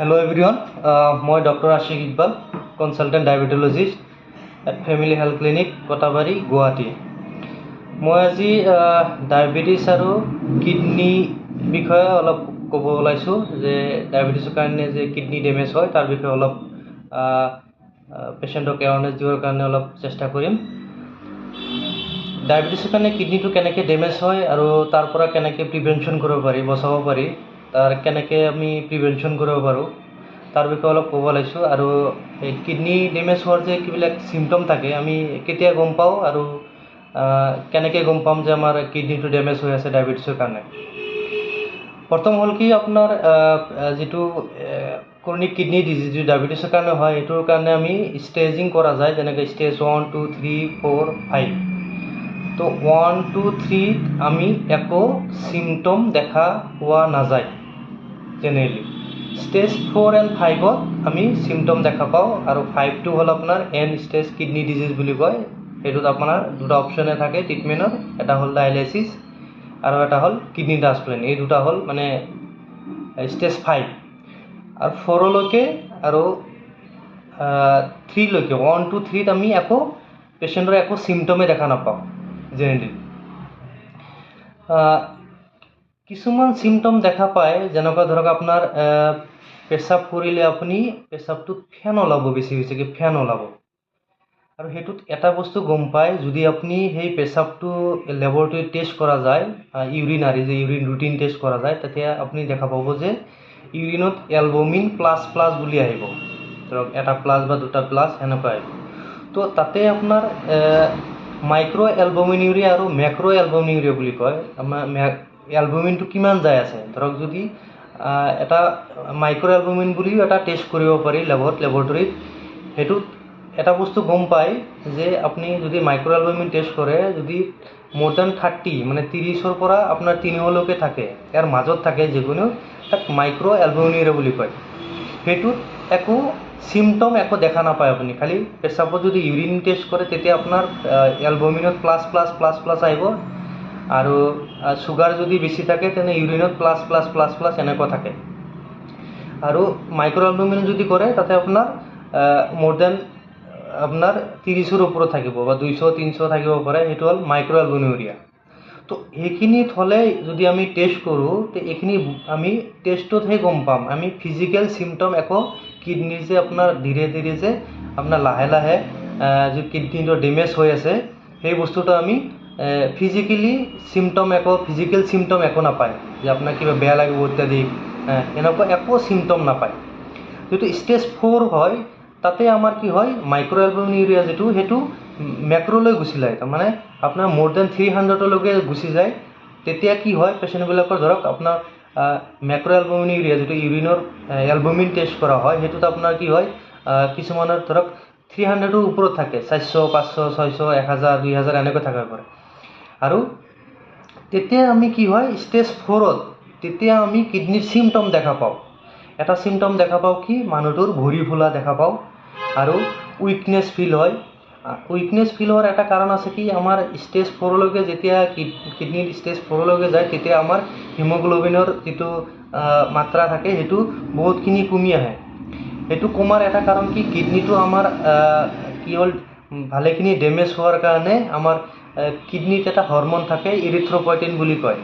Hello everyone, মই Dr. Ashik Iqbal, consultant diabetologist at Family Health Clinic, Kotabari, Guwahati. মই আজি diabetes আৰু kidney বিষয়ে অলপ ক'ব ওলাইছোঁ যে ডায়াবেটিছৰ কাৰণে যে কিডনি ডেমেজ হয় তাৰ বিষয়ে অলপ পেচেণ্টক এৱাৰনেছ দিবৰ কাৰণে অলপ চেষ্টা কৰিম। ডায়াবেটিছৰ কাৰণে কিডনিটো কেনেকৈ ডেমেজ হয় আৰু তাৰ পৰা কেনেকৈ প্ৰিভেনশ্যন কৰিব পাৰি, বচাব পাৰি, তাৰ কেনেকৈ আমি প্ৰিভেনশ্যন কৰিব পাৰোঁ তাৰ বিষয়ে অলপ ক'ব ওলাইছোঁ। আৰু এই কিডনি ডেমেজ হোৱাৰ যে কিবিলাক চিমটম থাকে আমি কেতিয়া গম পাওঁ আৰু কেনেকৈ গম পাম যে আমাৰ কিডনিটো ডেমেজ হৈ আছে ডায়াবেটিছৰ কাৰণে। প্ৰথম হ'ল কি আপোনাৰ যিটো ক্ৰনিক কিডনি ডিজিজ যিটো ডায়াবেটিছৰ কাৰণে হয় এইটোৰ কাৰণে আমি ষ্টেজিং কৰা যায়, যেনেকৈ ষ্টেজ 1, 2, 3, 4, 5। তো 1, 2, 3 আমি একো চিমটম দেখা পোৱা নাযায় জেনেৰেলি। ষ্টেজ 4 and 5ত আমি চিমটম দেখা পাওঁ আৰু 5টো হ'ল আপোনাৰ এণ্ড ষ্টেজ কিডনি ডিজিজ বুলি কয়। সেইটোত আপোনাৰ দুটা অপশ্যনে থাকে ট্ৰিটমেণ্টৰ, এটা হ'ল ডায়ালাইচিছ আৰু এটা হ'ল কিডনি ট্ৰান্সপ্লেণ্ট। এই দুটা হ'ল মানে ষ্টেজ 5 আৰু 4লৈকে আৰু 3লৈকে 1, 2, 3ত আমি একো পেচেণ্টৰ একো চিমটমে দেখা নাপাওঁ জেনেৰেলি। কিছুমান চিমটম দেখা পায়, যেনেকুৱা ধৰক আপোনাৰ পেচাব কৰিলে আপুনি পেচাবটোত ফেন ওলাব, বেছিকৈ ফেন ওলাব। আৰু সেইটোত এটা বস্তু গম পায়, যদি আপুনি সেই পেচাবটো লেবৰেটৰীত টেষ্ট কৰা যায়, ইউৰিনাৰী যে ইউৰিন ৰুটিন টেষ্ট কৰা যায়, তেতিয়া আপুনি দেখা পাব যে ইউৰিনত এলবুমিন প্লাছ প্লাছ বুলি আহিব, ধৰক এটা প্লাছ বা দুটা প্লাছ সেনেকুৱা আহিব। তো তাতে আপোনাৰ মাইক্ৰ' এলবুমিনিউৰিয়া আৰু মেক্ৰ' এলবুমিনিউৰিয়া বুলি কয়। আমাৰ এলবুমিনটো কিমান যায় আছে, ধৰক যদি এটা মাইক্ৰ' এলবুমিন বুলিও এটা টেষ্ট কৰিব পাৰি লেবৰেটৰীত। সেইটোত এটা বস্তু গম পায় যে আপুনি যদি মাইক্ৰ' এলবুমিন টেষ্ট কৰে, যদি মোৰ দেন 30 মানে 30ৰ পৰা আপোনাৰ 3লৈকে থাকে, ইয়াৰ মাজত থাকে যিকোনো, তাক মাইক্ৰ' এলবুমিনিউৰিয়া বুলি কয়। সেইটোত একো চিমটম একো দেখা নাপায় আপুনি, খালি পেচাবত যদি ইউৰিন টেষ্ট কৰে তেতিয়া আপোনাৰ এলবুমিনত প্লাছ প্লাছ প্লাছ প্লাছ আহিব, আৰু চুগাৰ যদি বেছি থাকে তেনে ইউৰিনত প্লাছ প্লাছ প্লাছ প্লাছ এনেকুৱা থাকে। আৰু মাইক্ৰ' এলবুমিন যদি কৰে তাতে আপোনাৰ মোৰ দেন আপোনাৰ 30ৰ ওপৰত থাকিব বা 200-300 থাকিব পাৰে, সেইটো হ'ল মাইক্ৰ' এলবুমিনিউৰিয়া। তো সেইখিনিত হ'লে যদি আমি টেষ্ট কৰোঁ, তো এইখিনি আমি টেষ্টতহে গম পাম, আমি ফিজিকেল চিমটম একো কিডনিৰ যে আপোনাৰ ধীৰে ধীৰে যে আপোনাৰ লাহে লাহে যি কিডনিটো ডেমেজ হৈ আছে সেই বস্তুটো আমি ফিজিকেলি ফিজিকেল চিমটম একো নাপায়, যে আপোনাৰ কিবা বেয়া লাগিব ইত্যাদি, এনেকুৱা একো চিমটম নাপায়। যিটো ষ্টেজ 4 হয় তাতে আমাৰ কি হয়, মাইক্ৰ' এলবুমিনিউৰিয়া যিটো সেইটো মেক্ৰ'লৈ গুচি যায়, তাৰমানে আপোনাৰ মোৰ দেন 300লৈকে গুচি যায়। তেতিয়া কি হয়, পেচেণ্টবিলাকৰ ধৰক আপোনাৰ মেক্ৰ' এলবুমিনিউৰিয়া যিটো ইউৰিনৰ এলবুমিন টেষ্ট কৰা হয়, সেইটোত আপোনাৰ কি হয়, কিছুমানৰ ধৰক 300ৰ ওপৰত থাকে, 400, 500, 600, 1000, 2000 এনেকৈ থাকিব পাৰে। আৰু তেতিয়া আমি কি হয়, ষ্টেজ 4ত তেতিয়া আমি কিডনিৰ চিমটম দেখা পাওঁ। এটা চিমটম দেখা পাওঁ কি, মানুহটোৰ ভৰি ফুলা দেখা পাওঁ আৰু উইকনেছ ফিল হয়। উইকনেছ ফিল হোৱাৰ এটা কাৰণ আছে কি, আমাৰ ষ্টেজ 4লৈকে যেতিয়া কিডনিৰ ষ্টেজ 4লৈকে যায় তেতিয়া আমাৰ হিমোগ্ল'বিনৰ যিটো মাত্ৰা থাকে সেইটো বহুতখিনি কমি আহে। সেইটো কমাৰ এটা কাৰণ কি, কিডনিটো আমাৰ কি হ'ল, ভালেখিনি ডেমেজ হোৱাৰ কাৰণে আমাৰ কিডনিত এটা হৰম'ন থাকে ইৰিথ্ৰপয়টিন বুলি কয়।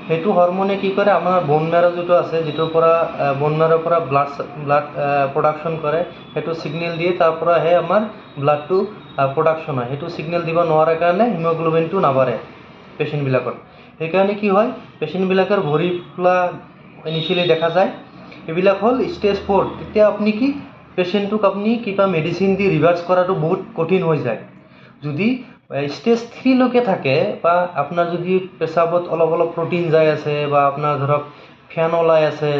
সেইটো হৰম'নে কি কৰে, আমাৰ ব'ন মেৰ' যিটো আছে, যিটোৰ পৰা ব'ন মেৰ'ৰ পৰা ব্লাড প্ৰডাকশ্যন কৰে, সেইটো ছিগনেল দিয়ে, তাৰ পৰাহে আমাৰ ব্লাডটো প্ৰডাকশ্যন হয়। সেইটো ছিগনেল দিব নোৱাৰে কাৰণে হিমোগ্ল'বিনটো নাবাঢ়ে পেচেণ্টবিলাকৰ। সেইকাৰণে কি হয়, পেচেণ্টবিলাকৰ ভৰি ফুলা ইনিচিয়েলি দেখা যায়। এইবিলাক হ'ল ষ্টেজ 4। তেতিয়া আপুনি কি, পেচেণ্টটোক আপুনি কিবা মেডিচিন দি ৰিভাৰ্ছ কৰাটো বহুত কঠিন হৈ যায়। যদি ষ্টেজ 3লৈকে থাকে বা আপোনাৰ যদি পেচাবত অলপ অলপ প্ৰ'টিন যাই আছে বা আপোনাৰ ধৰক ফেন ওলাই আছে,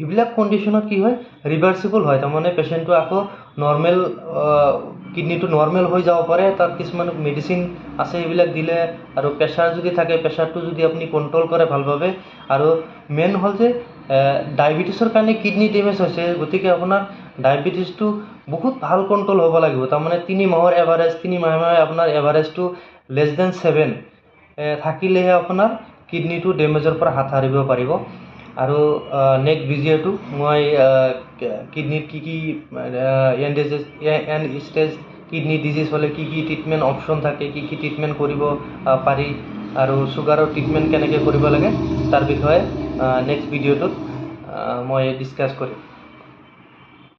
এইবিলাক কণ্ডিশ্যনত কি হয়, ৰিভাৰ্চিবল হয়, তাৰমানে পেচেণ্টটো আকৌ নৰ্মেল কিডনিটো নৰ্মেল হৈ যাব পাৰে। তাত কিছুমান মেডিচিন আছে এইবিলাক দিলে, আৰু প্ৰেছাৰ যদি থাকে প্ৰেছাৰটো যদি আপুনি কণ্ট্ৰল কৰে ভালভাৱে। আৰু মেইন হ'ল যে ডায়েবেটিছৰ কাৰণে কিডনি ডেমেজ হৈছে, গতিকে আপোনাৰ ডায়েবেটিছটো বহুত ভাল কণ্ট্ৰল হ'ব লাগিব, তাৰমানে 3 মাহৰ এভাৰেজ, 3 মাহে আপোনাৰ এভাৰেজটো লেছ দেন 7 থাকিলেহে আপোনাৰ কিডনিটো ডেমেজৰ পৰা হাত সাৰিব পাৰিব। আৰু নেক্সট ভিডিঅ'টো মই কিডনিত কি কি এণ্ড ষ্টেজ কিডনি ডিজিজ হ'লে কি কি ট্ৰিটমেণ্ট অপশ্যন থাকে, কি কি ট্ৰিটমেণ্ট কৰিব পাৰি, আৰু চুগাৰৰ ট্ৰিটমেণ্ট কেনেকৈ কৰিব লাগে তাৰ বিষয়ে নেক্সট ভিডিঅ'টোত মই ডিছকাছ কৰিম।